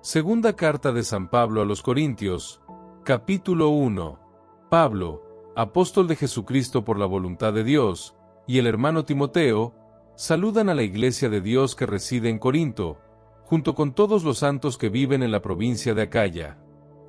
Segunda carta de San Pablo a los Corintios, capítulo 1. Pablo, apóstol de Jesucristo por la voluntad de Dios, y el hermano Timoteo, saludan a la iglesia de Dios que reside en Corinto, junto con todos los santos que viven en la provincia de Acaya.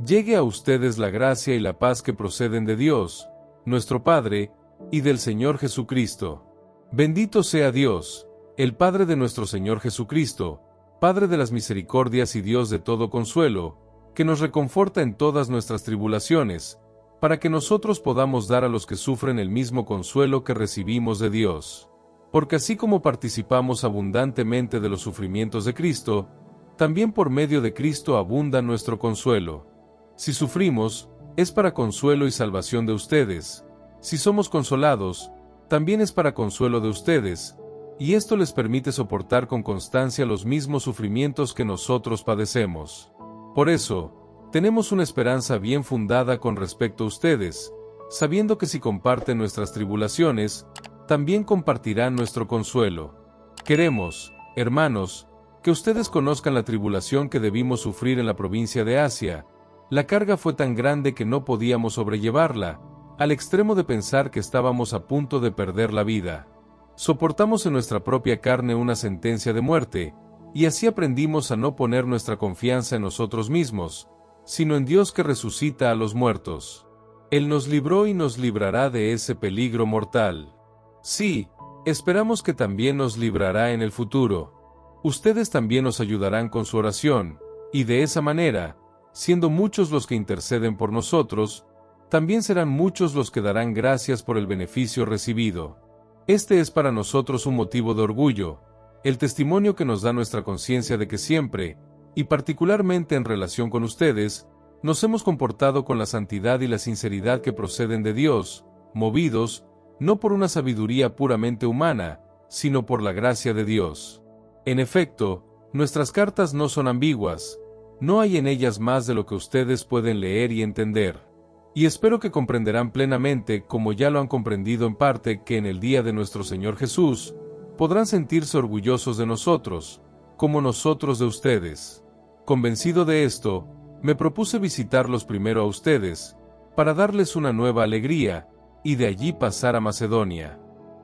Llegue a ustedes la gracia y la paz que proceden de Dios, nuestro Padre, y del Señor Jesucristo. Bendito sea Dios, el Padre de nuestro Señor Jesucristo, Padre de las misericordias y Dios de todo consuelo, que nos reconforta en todas nuestras tribulaciones, para que nosotros podamos dar a los que sufren el mismo consuelo que recibimos de Dios. Porque así como participamos abundantemente de los sufrimientos de Cristo, también por medio de Cristo abunda nuestro consuelo. Si sufrimos, es para consuelo y salvación de ustedes. Si somos consolados, también es para consuelo de ustedes, y esto les permite soportar con constancia los mismos sufrimientos que nosotros padecemos. Por eso, tenemos una esperanza bien fundada con respecto a ustedes, sabiendo que si comparten nuestras tribulaciones, también compartirán nuestro consuelo. Queremos, hermanos, que ustedes conozcan la tribulación que debimos sufrir en la provincia de Asia. La carga fue tan grande que no podíamos sobrellevarla, al extremo de pensar que estábamos a punto de perder la vida. Soportamos en nuestra propia carne una sentencia de muerte, y así aprendimos a no poner nuestra confianza en nosotros mismos, sino en Dios que resucita a los muertos. Él nos libró y nos librará de ese peligro mortal. Sí, esperamos que también nos librará en el futuro. Ustedes también nos ayudarán con su oración, y de esa manera, siendo muchos los que interceden por nosotros, también serán muchos los que darán gracias por el beneficio recibido. Este es para nosotros un motivo de orgullo, el testimonio que nos da nuestra conciencia de que siempre, y particularmente en relación con ustedes, nos hemos comportado con la santidad y la sinceridad que proceden de Dios, movidos, no por una sabiduría puramente humana, sino por la gracia de Dios. En efecto, nuestras cartas no son ambiguas, no hay en ellas más de lo que ustedes pueden leer y entender. Y espero que comprenderán plenamente, como ya lo han comprendido en parte, que en el día de nuestro Señor Jesús, podrán sentirse orgullosos de nosotros, como nosotros de ustedes. Convencido de esto, me propuse visitarlos primero a ustedes, para darles una nueva alegría, y de allí pasar a Macedonia.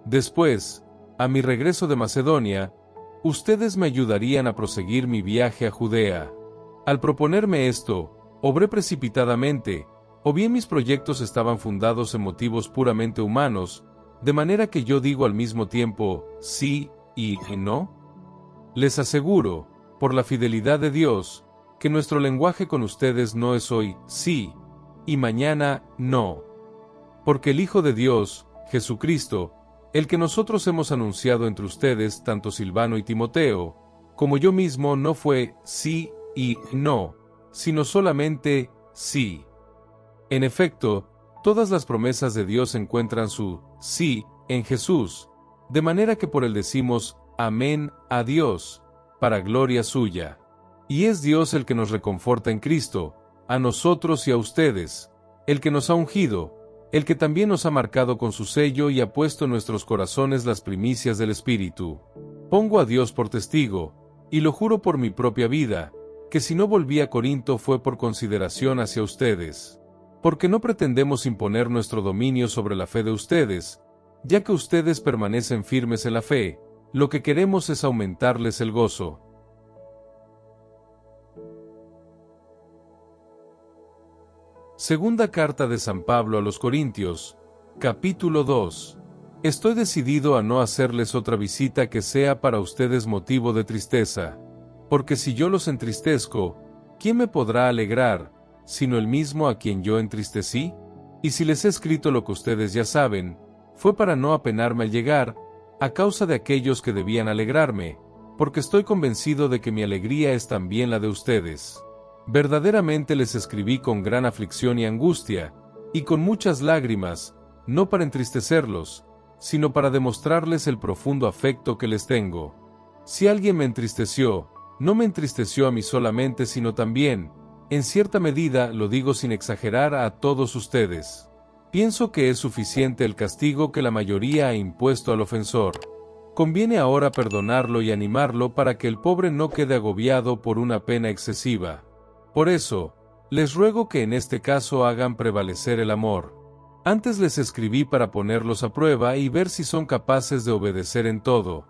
Después, a mi regreso de Macedonia, ustedes me ayudarían a proseguir mi viaje a Judea. Al proponerme esto, obré precipitadamente, o bien mis proyectos estaban fundados en motivos puramente humanos, de manera que yo digo al mismo tiempo sí y no. Les aseguro, por la fidelidad de Dios, que nuestro lenguaje con ustedes no es hoy sí y mañana no. Porque el Hijo de Dios, Jesucristo, el que nosotros hemos anunciado entre ustedes, tanto Silvano y Timoteo, como yo mismo, no fue sí y no, sino solamente sí. En efecto, todas las promesas de Dios encuentran su sí en Jesús, de manera que por él decimos amén a Dios, para gloria suya. Y es Dios el que nos reconforta en Cristo, a nosotros y a ustedes, el que nos ha ungido, el que también nos ha marcado con su sello y ha puesto en nuestros corazones las primicias del Espíritu. Pongo a Dios por testigo, y lo juro por mi propia vida, que si no volví a Corinto fue por consideración hacia ustedes. Porque no pretendemos imponer nuestro dominio sobre la fe de ustedes, ya que ustedes permanecen firmes en la fe, lo que queremos es aumentarles el gozo. Segunda carta de San Pablo a los Corintios, capítulo 2. Estoy decidido a no hacerles otra visita que sea para ustedes motivo de tristeza, porque si yo los entristezco, ¿quién me podrá alegrar, sino el mismo a quien yo entristecí? Y si les he escrito lo que ustedes ya saben, fue para no apenarme al llegar, a causa de aquellos que debían alegrarme, porque estoy convencido de que mi alegría es también la de ustedes. Verdaderamente les escribí con gran aflicción y angustia, y con muchas lágrimas, no para entristecerlos, sino para demostrarles el profundo afecto que les tengo. Si alguien me entristeció, no me entristeció a mí solamente, sino también, en cierta medida, lo digo sin exagerar, a todos ustedes. Pienso que es suficiente el castigo que la mayoría ha impuesto al ofensor. Conviene ahora perdonarlo y animarlo para que el pobre no quede agobiado por una pena excesiva. Por eso, les ruego que en este caso hagan prevalecer el amor. Antes les escribí para ponerlos a prueba y ver si son capaces de obedecer en todo.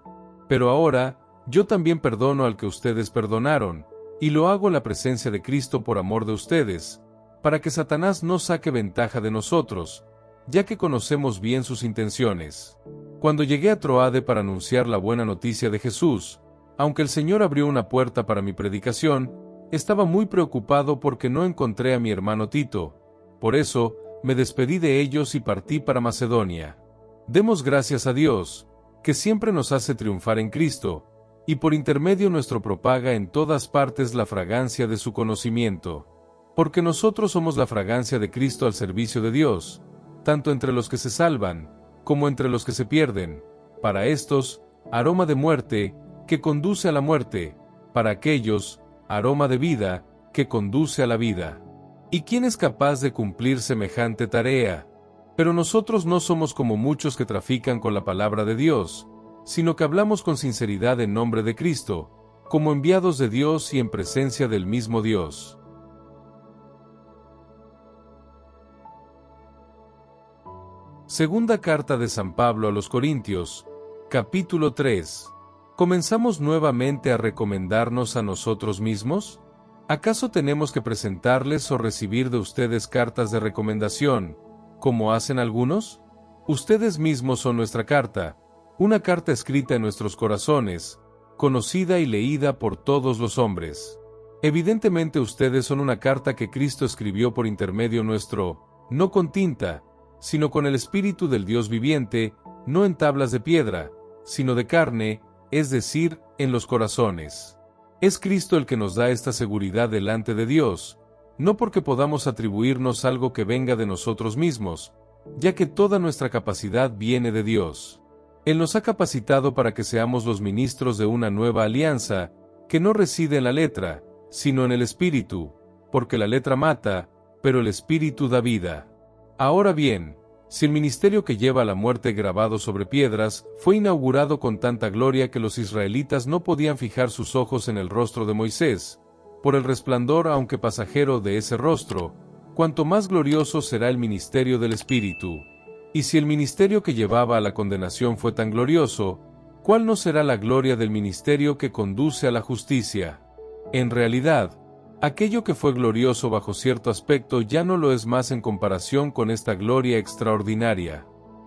Pero ahora, yo también perdono al que ustedes perdonaron, y lo hago en la presencia de Cristo por amor de ustedes, para que Satanás no saque ventaja de nosotros, ya que conocemos bien sus intenciones. Cuando llegué a Troade para anunciar la buena noticia de Jesús, aunque el Señor abrió una puerta para mi predicación, estaba muy preocupado porque no encontré a mi hermano Tito. Por eso, me despedí de ellos y partí para Macedonia. Demos gracias a Dios, que siempre nos hace triunfar en Cristo, y por intermedio nuestro propaga en todas partes la fragancia de su conocimiento. Porque nosotros somos la fragancia de Cristo al servicio de Dios, tanto entre los que se salvan, como entre los que se pierden. Para estos, aroma de muerte, que conduce a la muerte; para aquellos, aroma de vida, que conduce a la vida. ¿Y quién es capaz de cumplir semejante tarea? Pero nosotros no somos como muchos que trafican con la palabra de Dios, sino que hablamos con sinceridad en nombre de Cristo, como enviados de Dios y en presencia del mismo Dios. Segunda carta de San Pablo a los Corintios, capítulo 3. ¿Comenzamos nuevamente a recomendarnos a nosotros mismos? ¿Acaso tenemos que presentarles o recibir de ustedes cartas de recomendación, como hacen algunos? Ustedes mismos son nuestra carta, una carta escrita en nuestros corazones, conocida y leída por todos los hombres. Evidentemente ustedes son una carta que Cristo escribió por intermedio nuestro, no con tinta, sino con el Espíritu del Dios viviente, no en tablas de piedra, sino de carne, es decir, en los corazones. Es Cristo el que nos da esta seguridad delante de Dios, no porque podamos atribuirnos algo que venga de nosotros mismos, ya que toda nuestra capacidad viene de Dios. Él nos ha capacitado para que seamos los ministros de una nueva alianza, que no reside en la letra, sino en el Espíritu, porque la letra mata, pero el Espíritu da vida. Ahora bien, si el ministerio que lleva a la muerte grabado sobre piedras fue inaugurado con tanta gloria que los israelitas no podían fijar sus ojos en el rostro de Moisés, por el resplandor aunque pasajero de ese rostro, cuanto más glorioso será el ministerio del Espíritu. Y si el ministerio que llevaba a la condenación fue tan glorioso, ¿cuál no será la gloria del ministerio que conduce a la justicia? En realidad, aquello que fue glorioso bajo cierto aspecto ya no lo es más en comparación con esta gloria extraordinaria.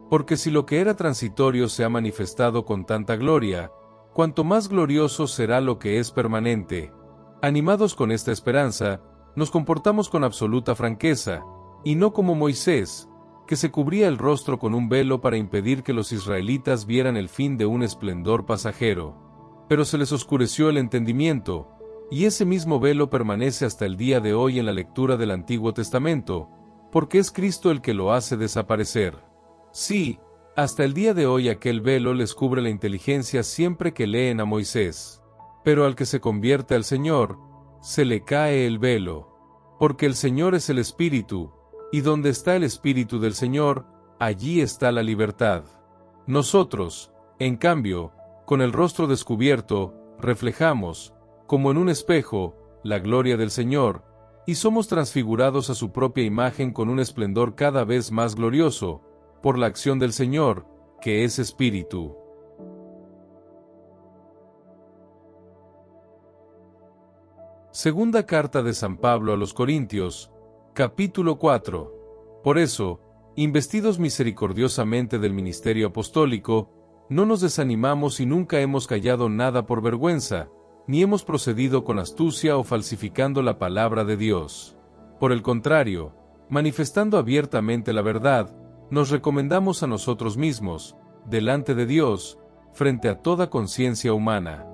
Porque si lo que era transitorio se ha manifestado con tanta gloria, cuanto más glorioso será lo que es permanente. Animados con esta esperanza, nos comportamos con absoluta franqueza, y no como Moisés, que se cubría el rostro con un velo para impedir que los israelitas vieran el fin de un esplendor pasajero. Pero se les oscureció el entendimiento, y ese mismo velo permanece hasta el día de hoy en la lectura del Antiguo Testamento, porque es Cristo el que lo hace desaparecer. Sí, hasta el día de hoy aquel velo les cubre la inteligencia siempre que leen a Moisés. Pero al que se convierte al Señor, se le cae el velo. Porque el Señor es el Espíritu, y donde está el Espíritu del Señor, allí está la libertad. Nosotros, en cambio, con el rostro descubierto, reflejamos, como en un espejo, la gloria del Señor, y somos transfigurados a su propia imagen con un esplendor cada vez más glorioso, por la acción del Señor, que es Espíritu. Segunda carta de San Pablo a los Corintios, capítulo 4. Por eso, investidos misericordiosamente del ministerio apostólico, no nos desanimamos y nunca hemos callado nada por vergüenza, ni hemos procedido con astucia o falsificando la palabra de Dios. Por el contrario, manifestando abiertamente la verdad, nos recomendamos a nosotros mismos, delante de Dios, frente a toda conciencia humana.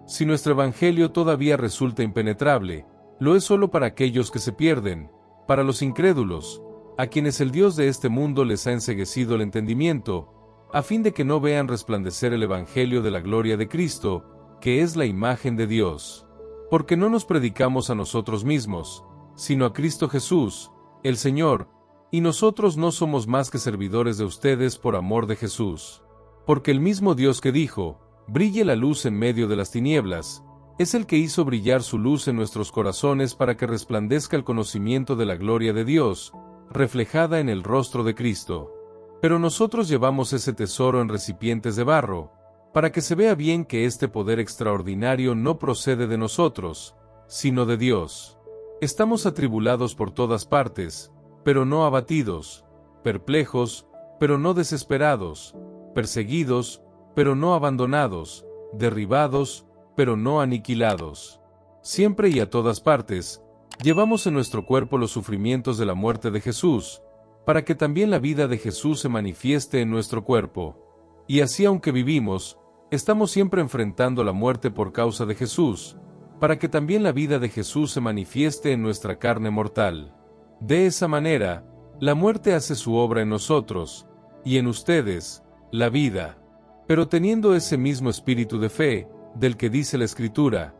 Si nuestro evangelio todavía resulta impenetrable, lo es solo para aquellos que se pierden, para los incrédulos, a quienes el Dios de este mundo les ha enceguecido el entendimiento, a fin de que no vean resplandecer el evangelio de la gloria de Cristo, que es la imagen de Dios. Porque no nos predicamos a nosotros mismos, sino a Cristo Jesús, el Señor, y nosotros no somos más que servidores de ustedes por amor de Jesús. Porque el mismo Dios que dijo, brille la luz en medio de las tinieblas, Es el que hizo brillar su luz en nuestros corazones para que resplandezca el conocimiento de la gloria de Dios, reflejada en el rostro de Cristo. Pero nosotros llevamos ese tesoro en recipientes de barro, para que se vea bien que este poder extraordinario no procede de nosotros, sino de Dios. Estamos atribulados por todas partes, pero no abatidos, perplejos, pero no desesperados, perseguidos, pero no abandonados, derribados, pero no aniquilados. Siempre y a todas partes, llevamos en nuestro cuerpo los sufrimientos de la muerte de Jesús, para que también la vida de Jesús se manifieste en nuestro cuerpo. Y así aunque vivimos, estamos siempre enfrentando la muerte por causa de Jesús, para que también la vida de Jesús se manifieste en nuestra carne mortal. De esa manera, la muerte hace su obra en nosotros, y en ustedes, la vida. Pero teniendo ese mismo espíritu de fe, del que dice la Escritura,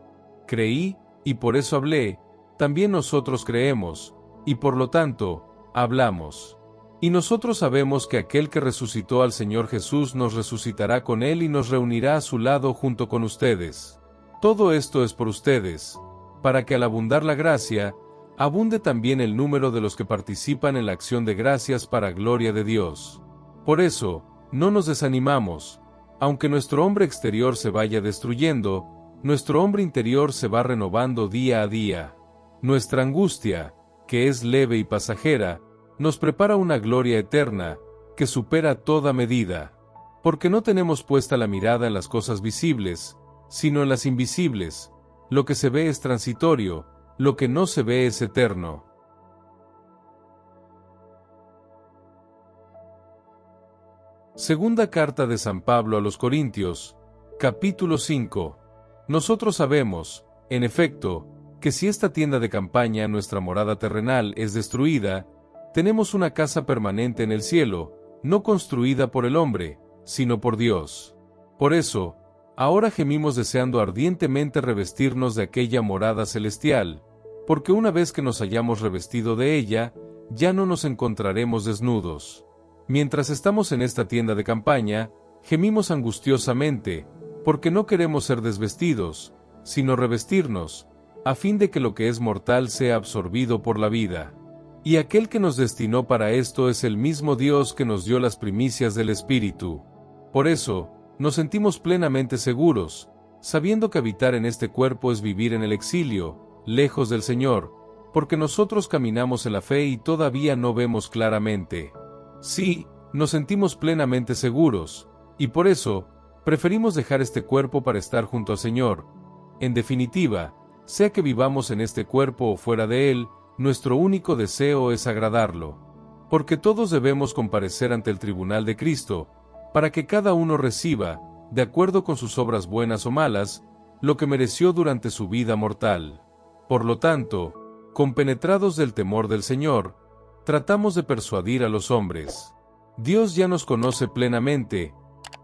creí, y por eso hablé, también nosotros creemos, y por lo tanto, hablamos. Y nosotros sabemos que aquel que resucitó al Señor Jesús nos resucitará con Él y nos reunirá a su lado junto con ustedes. Todo esto es por ustedes, para que al abundar la gracia, abunde también el número de los que participan en la acción de gracias para gloria de Dios. Por eso, no nos desanimamos. Aunque nuestro hombre exterior se vaya destruyendo, nuestro hombre interior se va renovando día a día. Nuestra angustia, que es leve y pasajera, nos prepara una gloria eterna, que supera toda medida. Porque no tenemos puesta la mirada en las cosas visibles, sino en las invisibles. Lo que se ve es transitorio, lo que no se ve es eterno. Segunda carta de San Pablo a los Corintios, capítulo 5. Nosotros sabemos, en efecto, que si esta tienda de campaña, nuestra morada terrenal, es destruida, tenemos una casa permanente en el cielo, no construida por el hombre, sino por Dios. Por eso, ahora gemimos deseando ardientemente revestirnos de aquella morada celestial, porque una vez que nos hayamos revestido de ella, ya no nos encontraremos desnudos. Mientras estamos en esta tienda de campaña, gemimos angustiosamente, porque no queremos ser desvestidos, sino revestirnos, a fin de que lo que es mortal sea absorbido por la vida. Y aquel que nos destinó para esto es el mismo Dios que nos dio las primicias del Espíritu. Por eso, nos sentimos plenamente seguros, sabiendo que habitar en este cuerpo es vivir en el exilio, lejos del Señor, porque nosotros caminamos en la fe y todavía no vemos claramente. Sí, nos sentimos plenamente seguros, y por eso, preferimos dejar este cuerpo para estar junto al Señor. En definitiva, sea que vivamos en este cuerpo o fuera de él, nuestro único deseo es agradarlo. Porque todos debemos comparecer ante el tribunal de Cristo, para que cada uno reciba, de acuerdo con sus obras buenas o malas, lo que mereció durante su vida mortal. Por lo tanto, compenetrados del temor del Señor, tratamos de persuadir a los hombres. Dios ya nos conoce plenamente,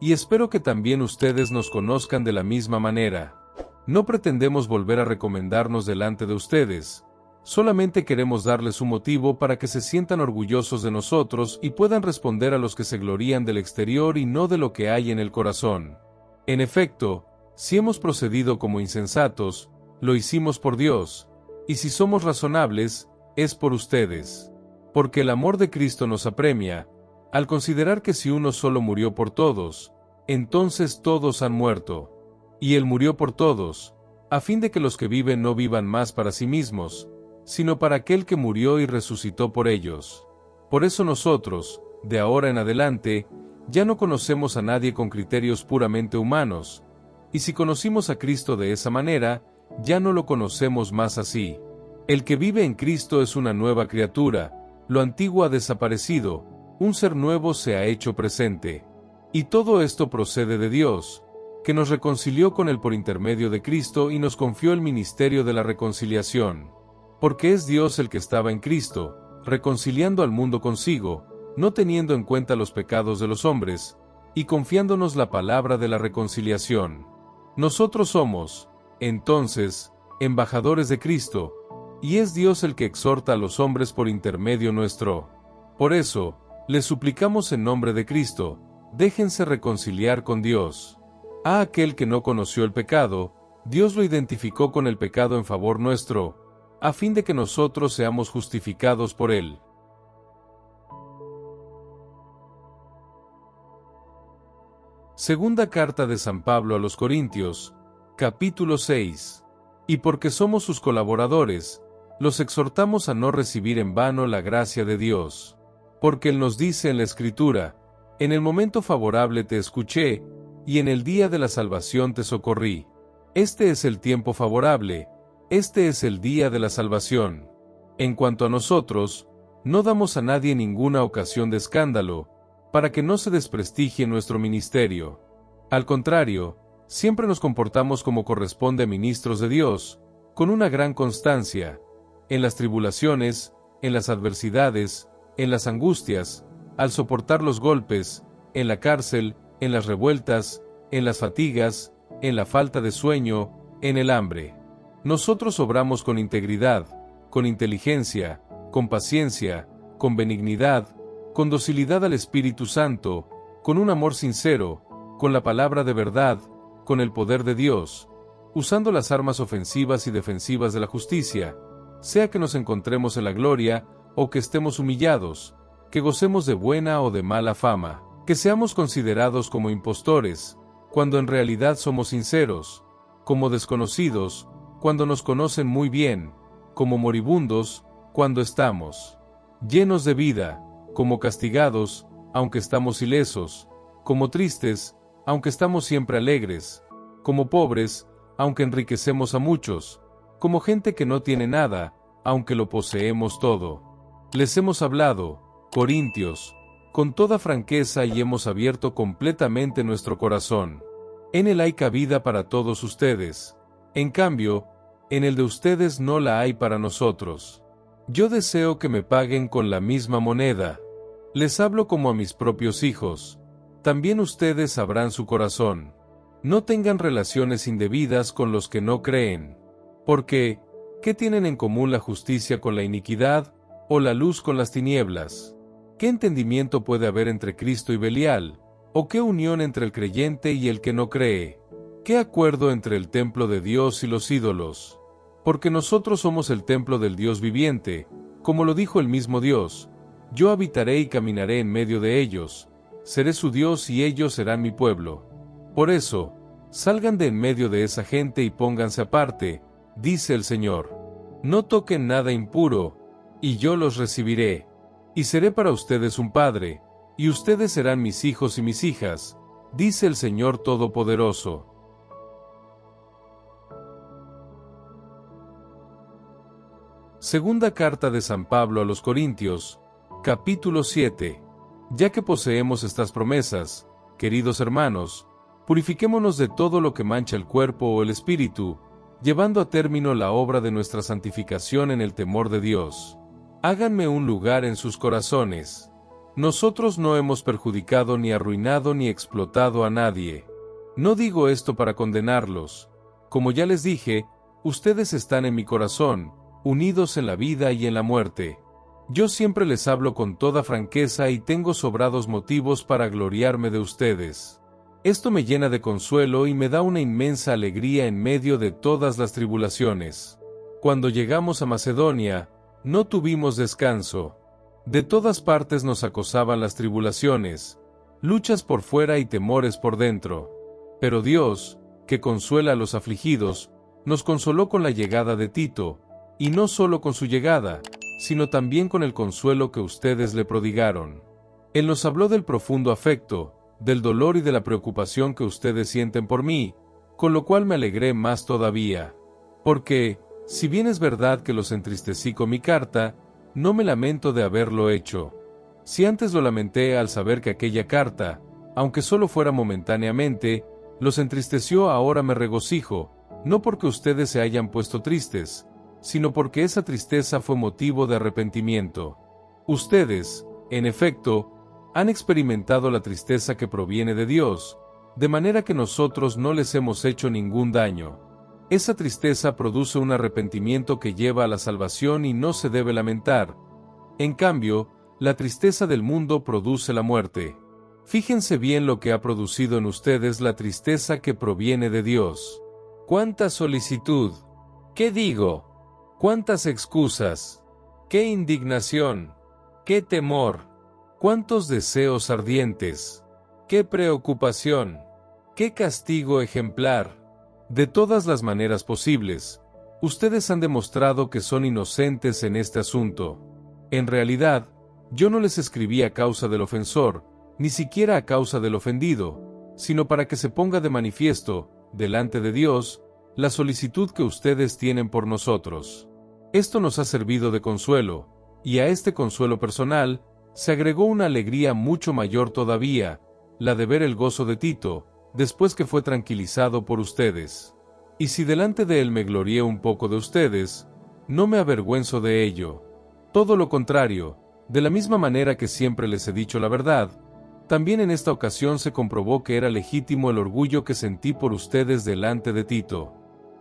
y espero que también ustedes nos conozcan de la misma manera. No pretendemos volver a recomendarnos delante de ustedes, solamente queremos darles un motivo para que se sientan orgullosos de nosotros y puedan responder a los que se glorían del exterior y no de lo que hay en el corazón. En efecto, si hemos procedido como insensatos, lo hicimos por Dios, y si somos razonables, es por ustedes. Porque el amor de Cristo nos apremia, al considerar que si uno solo murió por todos, entonces todos han muerto. Y Él murió por todos, a fin de que los que viven no vivan más para sí mismos, sino para aquel que murió y resucitó por ellos. Por eso nosotros, de ahora en adelante, ya no conocemos a nadie con criterios puramente humanos, y si conocimos a Cristo de esa manera, ya no lo conocemos más así. El que vive en Cristo es una nueva criatura, lo antiguo ha desaparecido, un ser nuevo se ha hecho presente. Y todo esto procede de Dios, que nos reconcilió con Él por intermedio de Cristo y nos confió el ministerio de la reconciliación. Porque es Dios el que estaba en Cristo, reconciliando al mundo consigo, no teniendo en cuenta los pecados de los hombres, y confiándonos la palabra de la reconciliación. Nosotros somos, entonces, embajadores de Cristo, y es Dios el que exhorta a los hombres por intermedio nuestro. Por eso, les suplicamos en nombre de Cristo, déjense reconciliar con Dios. A aquel que no conoció el pecado, Dios lo identificó con el pecado en favor nuestro, a fin de que nosotros seamos justificados por él. Segunda carta de San Pablo a los Corintios, capítulo 6. Y porque somos sus colaboradores, los exhortamos a no recibir en vano la gracia de Dios. Porque Él nos dice en la Escritura: en el momento favorable te escuché, y en el día de la salvación te socorrí. Este es el tiempo favorable, este es el día de la salvación. En cuanto a nosotros, no damos a nadie ninguna ocasión de escándalo, para que no se desprestigie nuestro ministerio. Al contrario, siempre nos comportamos como corresponde a ministros de Dios, con una gran constancia, en las tribulaciones, en las adversidades, en las angustias, al soportar los golpes, en la cárcel, en las revueltas, en las fatigas, en la falta de sueño, en el hambre. Nosotros obramos con integridad, con inteligencia, con paciencia, con benignidad, con docilidad al Espíritu Santo, con un amor sincero, con la palabra de verdad, con el poder de Dios, usando las armas ofensivas y defensivas de la justicia, sea que nos encontremos en la gloria, o que estemos humillados, que gocemos de buena o de mala fama, que seamos considerados como impostores, cuando en realidad somos sinceros, como desconocidos, cuando nos conocen muy bien, como moribundos, cuando estamos llenos de vida, como castigados, aunque estamos ilesos, como tristes, aunque estamos siempre alegres, como pobres, aunque enriquecemos a muchos, como gente que no tiene nada, aunque lo poseemos todo. Les hemos hablado, Corintios, con toda franqueza y hemos abierto completamente nuestro corazón. En él hay cabida para todos ustedes. En cambio, en el de ustedes no la hay para nosotros. Yo deseo que me paguen con la misma moneda. Les hablo como a mis propios hijos. También ustedes sabrán su corazón. No tengan relaciones indebidas con los que no creen. Porque, ¿qué tienen en común la justicia con la iniquidad, o la luz con las tinieblas? ¿Qué entendimiento puede haber entre Cristo y Belial? ¿O qué unión entre el creyente y el que no cree? ¿Qué acuerdo entre el templo de Dios y los ídolos? Porque nosotros somos el templo del Dios viviente, como lo dijo el mismo Dios: yo habitaré y caminaré en medio de ellos, seré su Dios y ellos serán mi pueblo. Por eso, salgan de en medio de esa gente y pónganse aparte, dice el Señor. No toquen nada impuro, y yo los recibiré. Y seré para ustedes un padre, y ustedes serán mis hijos y mis hijas, dice el Señor Todopoderoso. Segunda carta de San Pablo a los Corintios, capítulo 7. Ya que poseemos estas promesas, queridos hermanos, purifiquémonos de todo lo que mancha el cuerpo o el espíritu, llevando a término la obra de nuestra santificación en el temor de Dios. Háganme un lugar en sus corazones. Nosotros no hemos perjudicado ni arruinado ni explotado a nadie. No digo esto para condenarlos. Como ya les dije, ustedes están en mi corazón, unidos en la vida y en la muerte. Yo siempre les hablo con toda franqueza y tengo sobrados motivos para gloriarme de ustedes. Esto me llena de consuelo y me da una inmensa alegría en medio de todas las tribulaciones. Cuando llegamos a Macedonia, no tuvimos descanso. De todas partes nos acosaban las tribulaciones, luchas por fuera y temores por dentro. Pero Dios, que consuela a los afligidos, nos consoló con la llegada de Tito, y no solo con su llegada, sino también con el consuelo que ustedes le prodigaron. Él nos habló del profundo afecto, del dolor y de la preocupación que ustedes sienten por mí, con lo cual me alegré más todavía. Porque, si bien es verdad que los entristecí con mi carta, no me lamento de haberlo hecho. Si antes lo lamenté al saber que aquella carta, aunque solo fuera momentáneamente, los entristeció, ahora me regocijo, no porque ustedes se hayan puesto tristes, sino porque esa tristeza fue motivo de arrepentimiento. Ustedes, en efecto, han experimentado la tristeza que proviene de Dios, de manera que nosotros no les hemos hecho ningún daño. Esa tristeza produce un arrepentimiento que lleva a la salvación y no se debe lamentar. En cambio, la tristeza del mundo produce la muerte. Fíjense bien lo que ha producido en ustedes la tristeza que proviene de Dios. ¡Cuánta solicitud! ¿Qué digo? ¡Cuántas excusas! ¡Qué indignación! ¡Qué temor! ¡Cuántos deseos ardientes! ¡Qué preocupación! ¡Qué castigo ejemplar! De todas las maneras posibles, ustedes han demostrado que son inocentes en este asunto. En realidad, yo no les escribí a causa del ofensor, ni siquiera a causa del ofendido, sino para que se ponga de manifiesto, delante de Dios, la solicitud que ustedes tienen por nosotros. Esto nos ha servido de consuelo, y a este consuelo personal, se agregó una alegría mucho mayor todavía, la de ver el gozo de Tito, después que fue tranquilizado por ustedes. Y si delante de él me glorié un poco de ustedes, no me avergüenzo de ello. Todo lo contrario, de la misma manera que siempre les he dicho la verdad, también en esta ocasión se comprobó que era legítimo el orgullo que sentí por ustedes delante de Tito.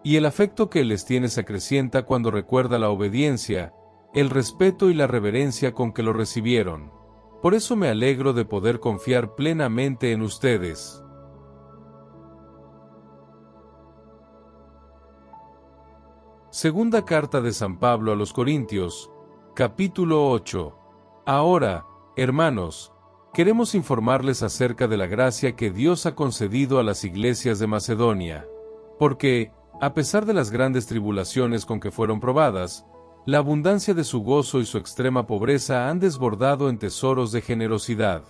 Y el afecto que él les tiene se acrecienta cuando recuerda la obediencia, el respeto y la reverencia con que lo recibieron. Por eso me alegro de poder confiar plenamente en ustedes. Segunda carta de San Pablo a los Corintios, capítulo 8. Ahora, hermanos, queremos informarles acerca de la gracia que Dios ha concedido a las iglesias de Macedonia. Porque, a pesar de las grandes tribulaciones con que fueron probadas, la abundancia de su gozo y su extrema pobreza han desbordado en tesoros de generosidad.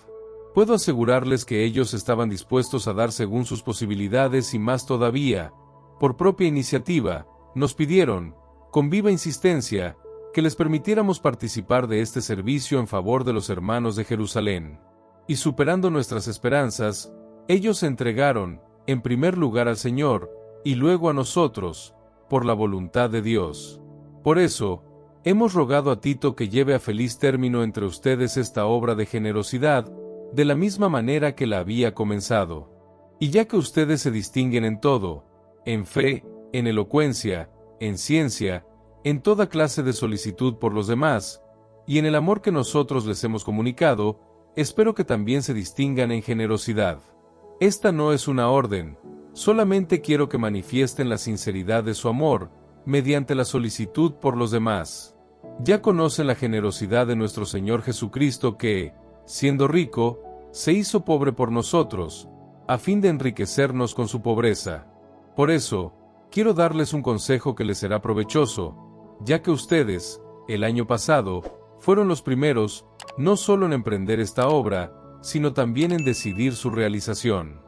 Puedo asegurarles que ellos estaban dispuestos a dar según sus posibilidades y más todavía, por propia iniciativa, nos pidieron, con viva insistencia, que les permitiéramos participar de este servicio en favor de los hermanos de Jerusalén. Y superando nuestras esperanzas, ellos se entregaron, en primer lugar al Señor, y luego a nosotros, por la voluntad de Dios. Por eso, hemos rogado a Tito que lleve a feliz término entre ustedes esta obra de generosidad, de la misma manera que la había comenzado. Y ya que ustedes se distinguen en todo, en fe, en elocuencia, en ciencia, en toda clase de solicitud por los demás, y en el amor que nosotros les hemos comunicado, espero que también se distingan en generosidad. Esta no es una orden, solamente quiero que manifiesten la sinceridad de su amor, mediante la solicitud por los demás. Ya conocen la generosidad de nuestro Señor Jesucristo que, siendo rico, se hizo pobre por nosotros, a fin de enriquecernos con su pobreza. Por eso, quiero darles un consejo que les será provechoso, ya que ustedes, el año pasado, fueron los primeros, no solo en emprender esta obra, sino también en decidir su realización.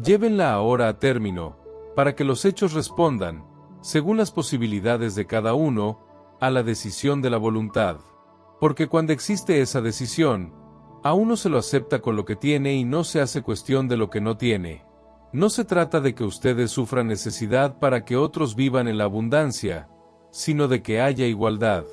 Llévenla ahora a término, para que los hechos respondan, según las posibilidades de cada uno, a la decisión de la voluntad. Porque cuando existe esa decisión, a uno se lo acepta con lo que tiene y no se hace cuestión de lo que no tiene. No se trata de que ustedes sufran necesidad para que otros vivan en la abundancia, sino de que haya igualdad.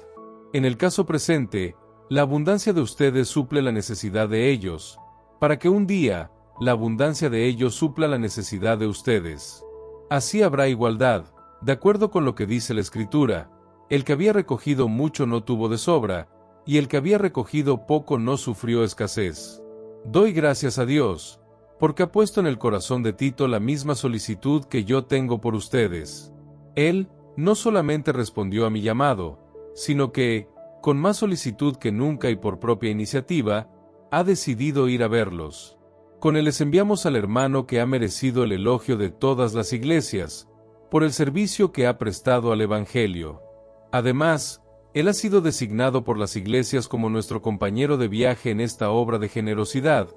En el caso presente, la abundancia de ustedes suple la necesidad de ellos, para que un día, la abundancia de ellos supla la necesidad de ustedes. Así habrá igualdad, de acuerdo con lo que dice la Escritura: el que había recogido mucho no tuvo de sobra, y el que había recogido poco no sufrió escasez. Doy gracias a Dios, porque ha puesto en el corazón de Tito la misma solicitud que yo tengo por ustedes. Él, no solamente respondió a mi llamado, sino que, con más solicitud que nunca y por propia iniciativa, ha decidido ir a verlos. Con él les enviamos al hermano que ha merecido el elogio de todas las iglesias, por el servicio que ha prestado al Evangelio. Además, él ha sido designado por las iglesias como nuestro compañero de viaje en esta obra de generosidad,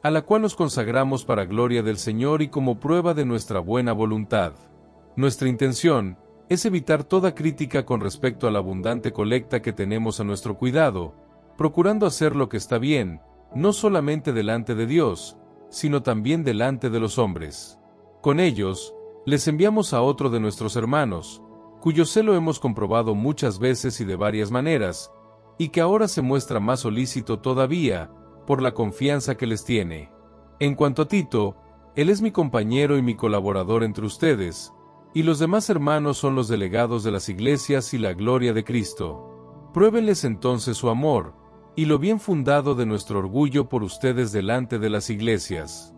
a la cual nos consagramos para gloria del Señor y como prueba de nuestra buena voluntad. Nuestra intención es evitar toda crítica con respecto a la abundante colecta que tenemos a nuestro cuidado, procurando hacer lo que está bien, no solamente delante de Dios, sino también delante de los hombres. Con ellos, les enviamos a otro de nuestros hermanos, cuyo celo hemos comprobado muchas veces y de varias maneras, y que ahora se muestra más solícito todavía, por la confianza que les tiene. En cuanto a Tito, él es mi compañero y mi colaborador entre ustedes, y los demás hermanos son los delegados de las iglesias y la gloria de Cristo. Pruébenles entonces su amor, y lo bien fundado de nuestro orgullo por ustedes delante de las iglesias.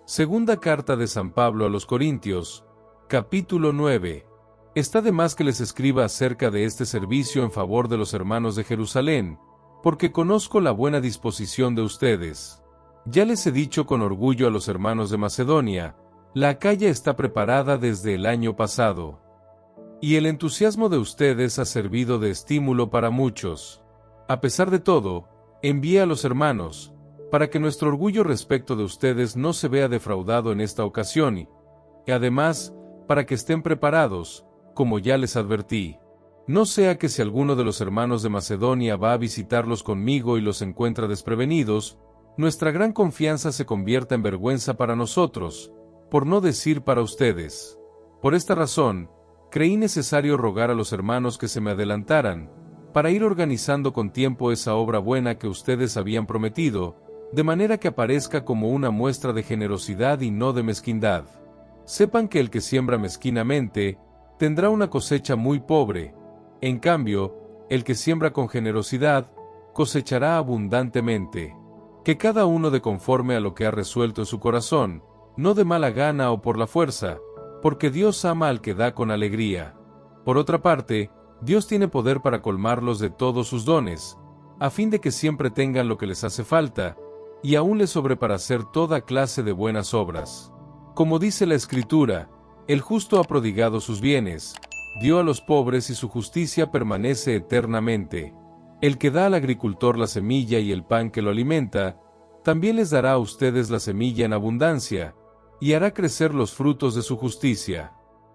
Segunda carta de San Pablo a los Corintios, capítulo 9. Está de más que les escriba acerca de este servicio en favor de los hermanos de Jerusalén, porque conozco la buena disposición de ustedes. Ya les he dicho con orgullo a los hermanos de Macedonia, la Acaya está preparada desde el año pasado. Y el entusiasmo de ustedes ha servido de estímulo para muchos. A pesar de todo, envié a los hermanos, para que nuestro orgullo respecto de ustedes no se vea defraudado en esta ocasión y, además, para que estén preparados, como ya les advertí. No sea que si alguno de los hermanos de Macedonia va a visitarlos conmigo y los encuentra desprevenidos, nuestra gran confianza se convierta en vergüenza para nosotros, por no decir para ustedes. Por esta razón, creí necesario rogar a los hermanos que se me adelantaran, para ir organizando con tiempo esa obra buena que ustedes habían prometido, de manera que aparezca como una muestra de generosidad y no de mezquindad. Sepan que el que siembra mezquinamente, tendrá una cosecha muy pobre. En cambio, el que siembra con generosidad, cosechará abundantemente. Que cada uno dé conforme a lo que ha resuelto en su corazón, no de mala gana o por la fuerza, porque Dios ama al que da con alegría. Por otra parte, Dios tiene poder para colmarlos de todos sus dones, a fin de que siempre tengan lo que les hace falta, y aún les sobre para hacer toda clase de buenas obras. Como dice la Escritura, el justo ha prodigado sus bienes, dio a los pobres y su justicia permanece eternamente. El que da al agricultor la semilla y el pan que lo alimenta, también les dará a ustedes la semilla en abundancia, y hará crecer los frutos de su justicia.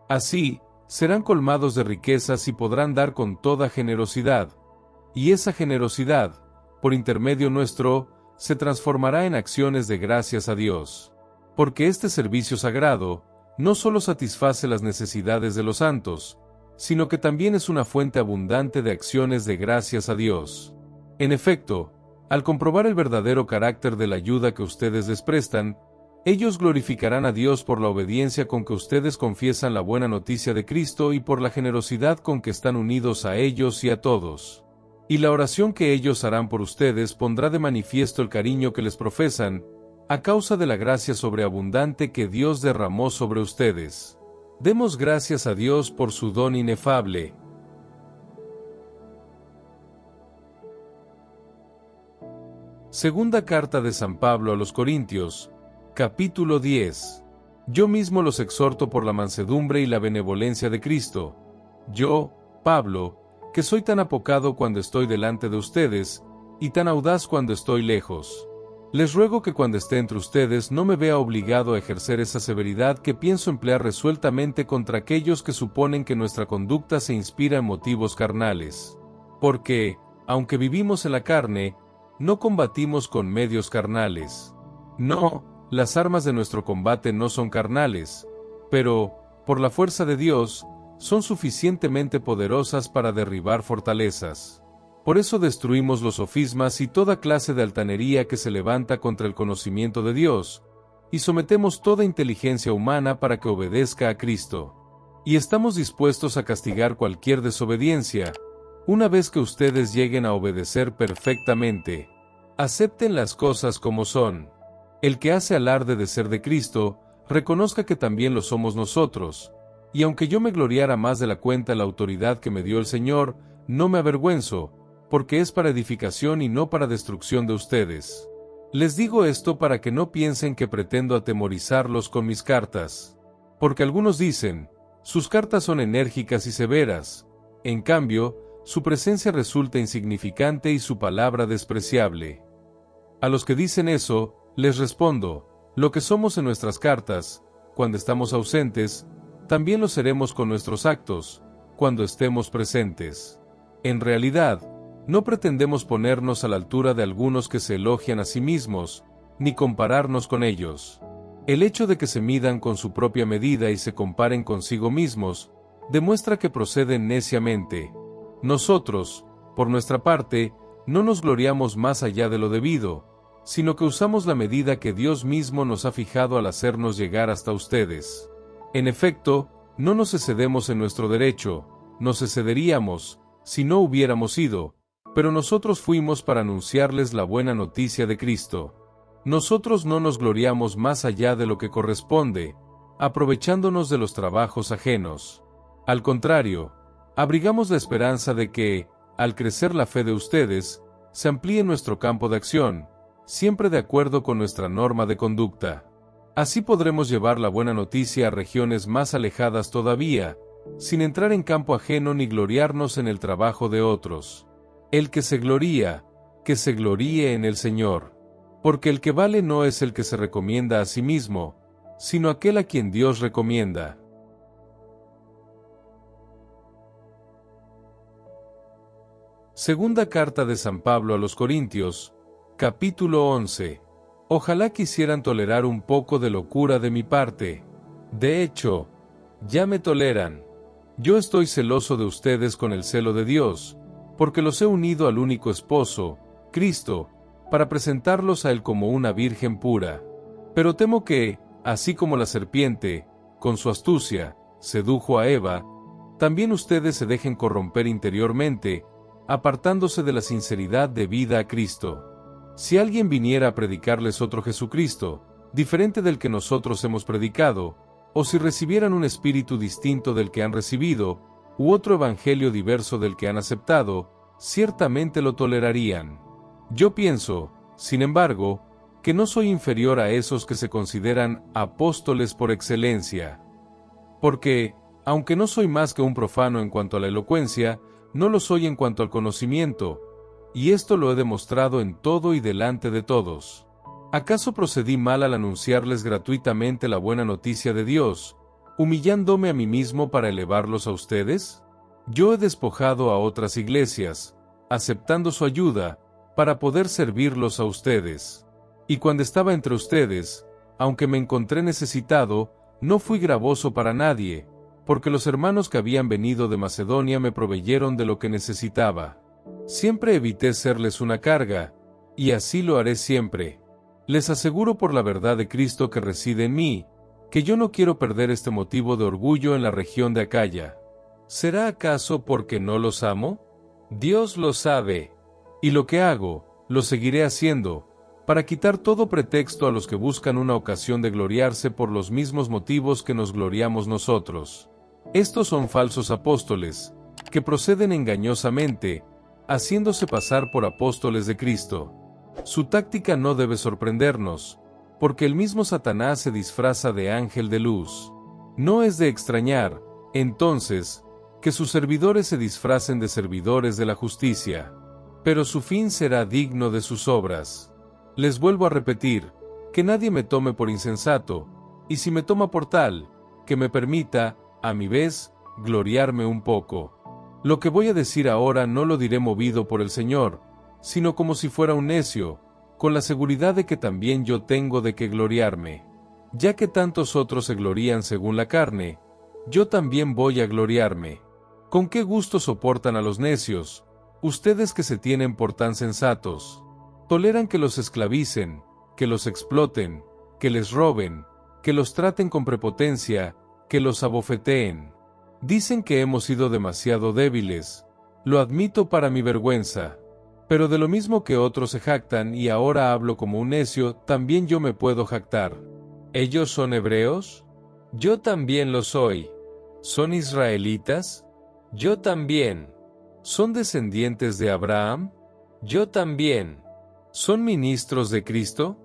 Así, serán colmados de riquezas y podrán dar con toda generosidad. Y esa generosidad, por intermedio nuestro, se transformará en acciones de gracias a Dios. Porque este servicio sagrado, no solo satisface las necesidades de los santos, sino que también es una fuente abundante de acciones de gracias a Dios. En efecto, al comprobar el verdadero carácter de la ayuda que ustedes les prestan, ellos glorificarán a Dios por la obediencia con que ustedes confiesan la buena noticia de Cristo y por la generosidad con que están unidos a ellos y a todos. Y la oración que ellos harán por ustedes pondrá de manifiesto el cariño que les profesan, a causa de la gracia sobreabundante que Dios derramó sobre ustedes. Demos gracias a Dios por su don inefable. Segunda carta de San Pablo a los Corintios, capítulo 10. Yo mismo los exhorto por la mansedumbre y la benevolencia de Cristo. Yo, Pablo, que soy tan apocado cuando estoy delante de ustedes, y tan audaz cuando estoy lejos. Les ruego que cuando esté entre ustedes no me vea obligado a ejercer esa severidad que pienso emplear resueltamente contra aquellos que suponen que nuestra conducta se inspira en motivos carnales. Porque, aunque vivimos en la carne, no combatimos con medios carnales. No, las armas de nuestro combate no son carnales, pero, por la fuerza de Dios, son suficientemente poderosas para derribar fortalezas. Por eso destruimos los sofismas y toda clase de altanería que se levanta contra el conocimiento de Dios, y sometemos toda inteligencia humana para que obedezca a Cristo. Y estamos dispuestos a castigar cualquier desobediencia, una vez que ustedes lleguen a obedecer perfectamente. Acepten las cosas como son. El que hace alarde de ser de Cristo, reconozca que también lo somos nosotros, y aunque yo me gloriara más de la cuenta en la autoridad que me dio el Señor, no me avergüenzo, porque es para edificación y no para destrucción de ustedes. Les digo esto para que no piensen que pretendo atemorizarlos con mis cartas. Porque algunos dicen, sus cartas son enérgicas y severas, en cambio, su presencia resulta insignificante y su palabra despreciable. A los que dicen eso, les respondo, lo que somos en nuestras cartas, cuando estamos ausentes, también lo seremos con nuestros actos, cuando estemos presentes. En realidad, no pretendemos ponernos a la altura de algunos que se elogian a sí mismos, ni compararnos con ellos. El hecho de que se midan con su propia medida y se comparen consigo mismos, demuestra que proceden neciamente. Nosotros, por nuestra parte, no nos gloriamos más allá de lo debido, sino que usamos la medida que Dios mismo nos ha fijado al hacernos llegar hasta ustedes. En efecto, no nos excedemos en nuestro derecho, nos excederíamos, si no hubiéramos ido, pero nosotros fuimos para anunciarles la buena noticia de Cristo. Nosotros no nos gloriamos más allá de lo que corresponde, aprovechándonos de los trabajos ajenos. Al contrario, abrigamos la esperanza de que, al crecer la fe de ustedes, se amplíe nuestro campo de acción, siempre de acuerdo con nuestra norma de conducta. Así podremos llevar la buena noticia a regiones más alejadas todavía, sin entrar en campo ajeno ni gloriarnos en el trabajo de otros. El que se gloría, que se gloríe en el Señor. Porque el que vale no es el que se recomienda a sí mismo, sino aquel a quien Dios recomienda. Segunda carta de San Pablo a los Corintios, capítulo 11. Ojalá quisieran tolerar un poco de locura de mi parte. De hecho, ya me toleran. Yo estoy celoso de ustedes con el celo de Dios, porque los he unido al único esposo, Cristo, para presentarlos a Él como una virgen pura. Pero temo que, así como la serpiente, con su astucia, sedujo a Eva, también ustedes se dejen corromper interiormente, apartándose de la sinceridad debida a Cristo. Si alguien viniera a predicarles otro Jesucristo, diferente del que nosotros hemos predicado, o si recibieran un espíritu distinto del que han recibido, u otro evangelio diverso del que han aceptado, ciertamente lo tolerarían. Yo pienso, sin embargo, que no soy inferior a esos que se consideran apóstoles por excelencia. Porque, aunque no soy más que un profano en cuanto a la elocuencia, no lo soy en cuanto al conocimiento, y esto lo he demostrado en todo y delante de todos. ¿Acaso procedí mal al anunciarles gratuitamente la buena noticia de Dios, humillándome a mí mismo para elevarlos a ustedes? Yo he despojado a otras iglesias, aceptando su ayuda, para poder servirlos a ustedes. Y cuando estaba entre ustedes, aunque me encontré necesitado, no fui gravoso para nadie, porque los hermanos que habían venido de Macedonia me proveyeron de lo que necesitaba. Siempre evité serles una carga, y así lo haré siempre. Les aseguro por la verdad de Cristo que reside en mí, que yo no quiero perder este motivo de orgullo en la región de Acaya. ¿Será acaso porque no los amo? Dios lo sabe. Y lo que hago, lo seguiré haciendo, para quitar todo pretexto a los que buscan una ocasión de gloriarse por los mismos motivos que nos gloriamos nosotros. Estos son falsos apóstoles, que proceden engañosamente, haciéndose pasar por apóstoles de Cristo. Su táctica no debe sorprendernos, porque el mismo Satanás se disfraza de ángel de luz. No es de extrañar, entonces, que sus servidores se disfracen de servidores de la justicia. Pero su fin será digno de sus obras. Les vuelvo a repetir, que nadie me tome por insensato, y si me toma por tal, que me permita, a mi vez, gloriarme un poco. Lo que voy a decir ahora no lo diré movido por el Señor, sino como si fuera un necio, con la seguridad de que también yo tengo de que gloriarme. Ya que tantos otros se glorían según la carne, yo también voy a gloriarme. ¿Con qué gusto soportan a los necios, ustedes que se tienen por tan sensatos? Toleran que los esclavicen, que los exploten, que les roben, que los traten con prepotencia, que los abofeteen. Dicen que hemos sido demasiado débiles. Lo admito para mi vergüenza. Pero de lo mismo que otros se jactan y ahora hablo como un necio, también yo me puedo jactar. ¿Ellos son hebreos? Yo también lo soy. ¿Son israelitas? Yo también. ¿Son descendientes de Abraham? Yo también. ¿Son ministros de Cristo?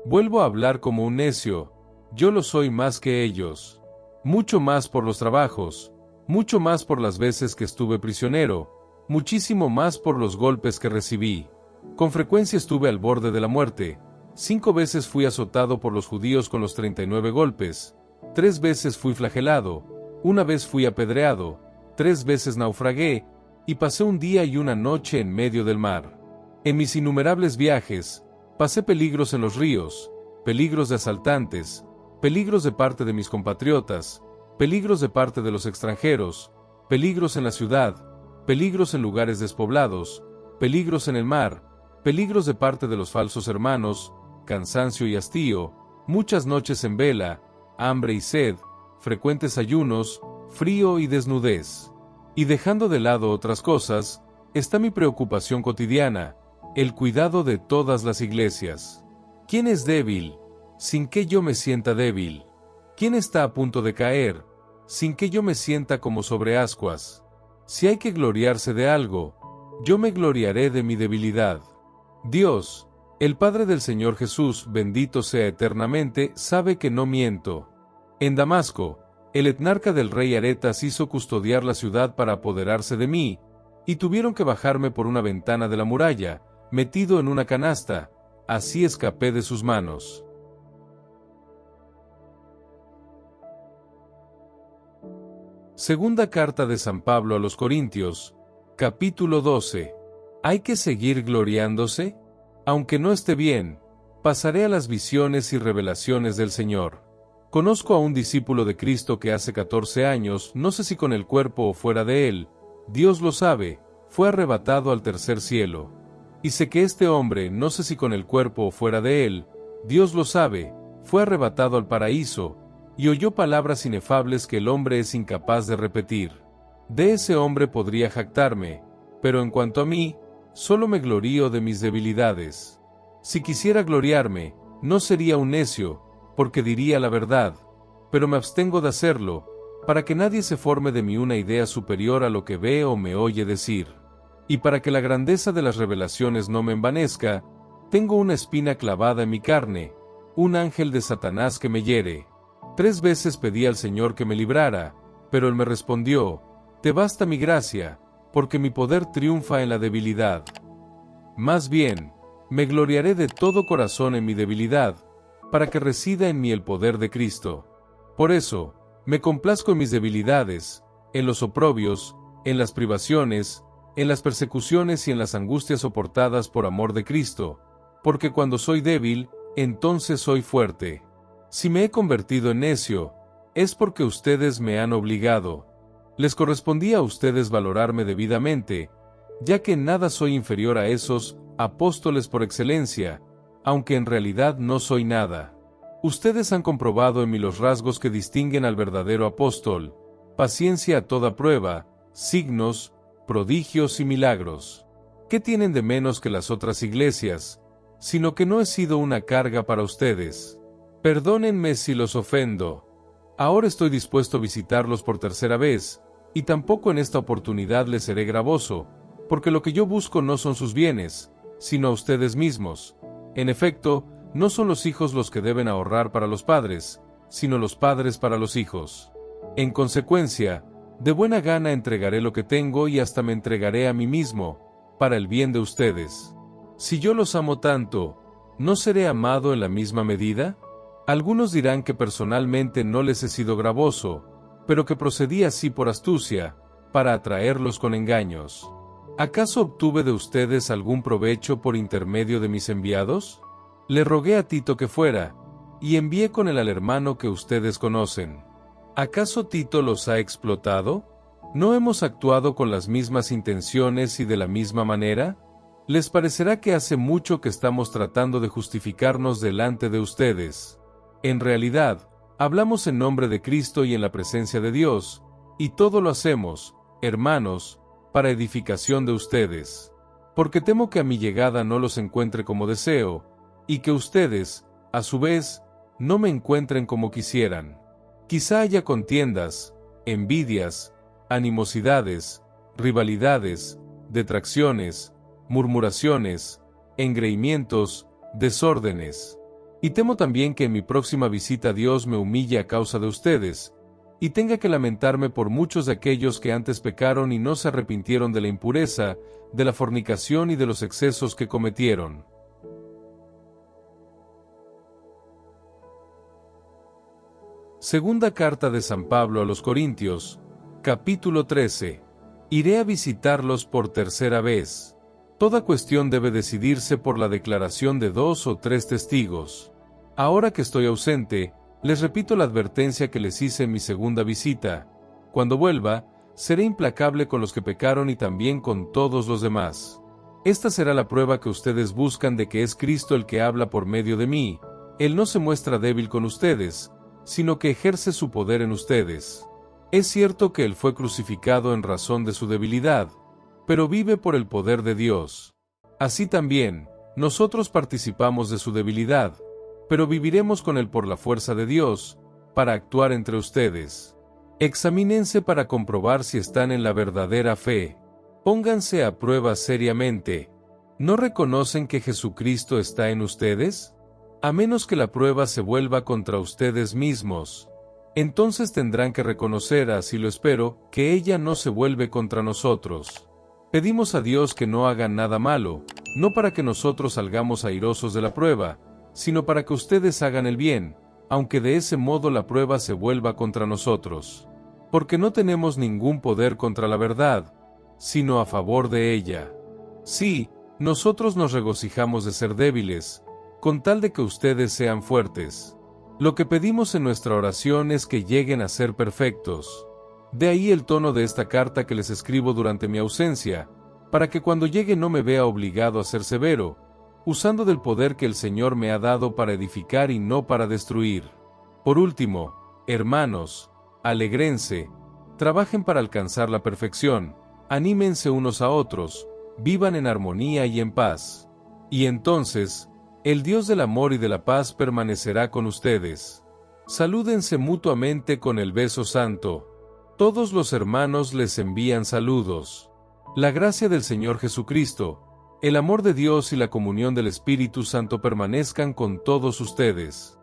Vuelvo a hablar como un necio. Yo lo soy más que ellos. Mucho más por los trabajos, mucho más por las veces que estuve prisionero, muchísimo más por los golpes que recibí. Con frecuencia estuve al borde de la muerte. 5 veces fui azotado por los judíos con los 39 golpes. 3 veces fui flagelado. 1 vez fui apedreado. 3 veces naufragué, y pasé un día y una noche en medio del mar. En mis innumerables viajes, pasé peligros en los ríos, peligros de asaltantes, peligros de parte de mis compatriotas, peligros de parte de los extranjeros, peligros en la ciudad, peligros en lugares despoblados, peligros en el mar, peligros de parte de los falsos hermanos, cansancio y hastío, muchas noches en vela, hambre y sed, frecuentes ayunos, frío y desnudez. Y dejando de lado otras cosas, está mi preocupación cotidiana, el cuidado de todas las iglesias. ¿Quién es débil, sin que yo me sienta débil? ¿Quién está a punto de caer, sin que yo me sienta como sobre ascuas? Si hay que gloriarse de algo, yo me gloriaré de mi debilidad. Dios, el Padre del Señor Jesús, bendito sea eternamente, sabe que no miento. En Damasco, el etnarca del rey Aretas hizo custodiar la ciudad para apoderarse de mí, y tuvieron que bajarme por una ventana de la muralla, metido en una canasta, así escapé de sus manos. Segunda carta de San Pablo a los Corintios, capítulo 12. ¿Hay que seguir gloriándose? Aunque no esté bien, pasaré a las visiones y revelaciones del Señor. Conozco a un discípulo de Cristo que hace 14 años, no sé si con el cuerpo o fuera de él, Dios lo sabe, fue arrebatado al tercer cielo. Y sé que este hombre, no sé si con el cuerpo o fuera de él, Dios lo sabe, fue arrebatado al paraíso, y oyó palabras inefables que el hombre es incapaz de repetir. De ese hombre podría jactarme, pero en cuanto a mí, solo me glorío de mis debilidades. Si quisiera gloriarme, no sería un necio, porque diría la verdad, pero me abstengo de hacerlo, para que nadie se forme de mí una idea superior a lo que ve o me oye decir. Y para que la grandeza de las revelaciones no me envanezca, tengo una espina clavada en mi carne, un ángel de Satanás que me hiere. 3 veces pedí al Señor que me librara, pero Él me respondió: te basta mi gracia, porque mi poder triunfa en la debilidad. Más bien, me gloriaré de todo corazón en mi debilidad, para que resida en mí el poder de Cristo. Por eso, me complazco en mis debilidades, en los oprobios, en las privaciones, en las persecuciones y en las angustias soportadas por amor de Cristo, porque cuando soy débil, entonces soy fuerte. Si me he convertido en necio, es porque ustedes me han obligado. Les correspondía a ustedes valorarme debidamente, ya que en nada soy inferior a esos apóstoles por excelencia, aunque en realidad no soy nada. Ustedes han comprobado en mí los rasgos que distinguen al verdadero apóstol: paciencia a toda prueba, signos, prodigios y milagros. ¿Qué tienen de menos que las otras iglesias? Sino que no he sido una carga para ustedes. Perdónenme si los ofendo. Ahora estoy dispuesto a visitarlos por tercera vez, y tampoco en esta oportunidad les seré gravoso, porque lo que yo busco no son sus bienes, sino a ustedes mismos. En efecto, no son los hijos los que deben ahorrar para los padres, sino los padres para los hijos. En consecuencia, de buena gana entregaré lo que tengo y hasta me entregaré a mí mismo, para el bien de ustedes. Si yo los amo tanto, ¿no seré amado en la misma medida? Algunos dirán que personalmente no les he sido gravoso, pero que procedí así por astucia, para atraerlos con engaños. ¿Acaso obtuve de ustedes algún provecho por intermedio de mis enviados? Le rogué a Tito que fuera, y envié con él al hermano que ustedes conocen. ¿Acaso Tito los ha explotado? ¿No hemos actuado con las mismas intenciones y de la misma manera? Les parecerá que hace mucho que estamos tratando de justificarnos delante de ustedes. En realidad, hablamos en nombre de Cristo y en la presencia de Dios, y todo lo hacemos, hermanos, para edificación de ustedes. Porque temo que a mi llegada no los encuentre como deseo, y que ustedes, a su vez, no me encuentren como quisieran. Quizá haya contiendas, envidias, animosidades, rivalidades, detracciones, murmuraciones, engreimientos, desórdenes. Y temo también que en mi próxima visita Dios me humille a causa de ustedes, y tenga que lamentarme por muchos de aquellos que antes pecaron y no se arrepintieron de la impureza, de la fornicación y de los excesos que cometieron. Segunda carta de San Pablo a los Corintios, capítulo 13. Iré a visitarlos por tercera vez. Toda cuestión debe decidirse por la declaración de 2 o 3 testigos. Ahora que estoy ausente, les repito la advertencia que les hice en mi segunda visita. Cuando vuelva, seré implacable con los que pecaron y también con todos los demás. Esta será la prueba que ustedes buscan de que es Cristo el que habla por medio de mí. Él no se muestra débil con ustedes, sino que ejerce su poder en ustedes. Es cierto que Él fue crucificado en razón de su debilidad, pero vive por el poder de Dios. Así también, Nosotros participamos de su debilidad, pero viviremos con él por la fuerza de Dios, para actuar entre ustedes. Examínense para comprobar si están en la verdadera fe. Pónganse a prueba seriamente. ¿No reconocen que Jesucristo está en ustedes? A menos que la prueba se vuelva contra ustedes mismos. Entonces tendrán que reconocer, así lo espero, que ella no se vuelve contra nosotros. Pedimos a Dios que no hagan nada malo, no para que nosotros salgamos airosos de la prueba, sino para que ustedes hagan el bien, aunque de ese modo la prueba se vuelva contra nosotros. Porque no tenemos ningún poder contra la verdad, sino a favor de ella. Sí, nosotros nos regocijamos de ser débiles, con tal de que ustedes sean fuertes. Lo que pedimos en nuestra oración es que lleguen a ser perfectos. De ahí el tono de esta carta que les escribo durante mi ausencia, para que cuando llegue no me vea obligado a ser severo, usando del poder que el Señor me ha dado para edificar y no para destruir. Por último, hermanos, alégrense, trabajen para alcanzar la perfección, anímense unos a otros, vivan en armonía y en paz. Y entonces, el Dios del amor y de la paz permanecerá con ustedes. Salúdense mutuamente con el beso santo. Todos los hermanos les envían saludos. La gracia del Señor Jesucristo, el amor de Dios y la comunión del Espíritu Santo permanezcan con todos ustedes.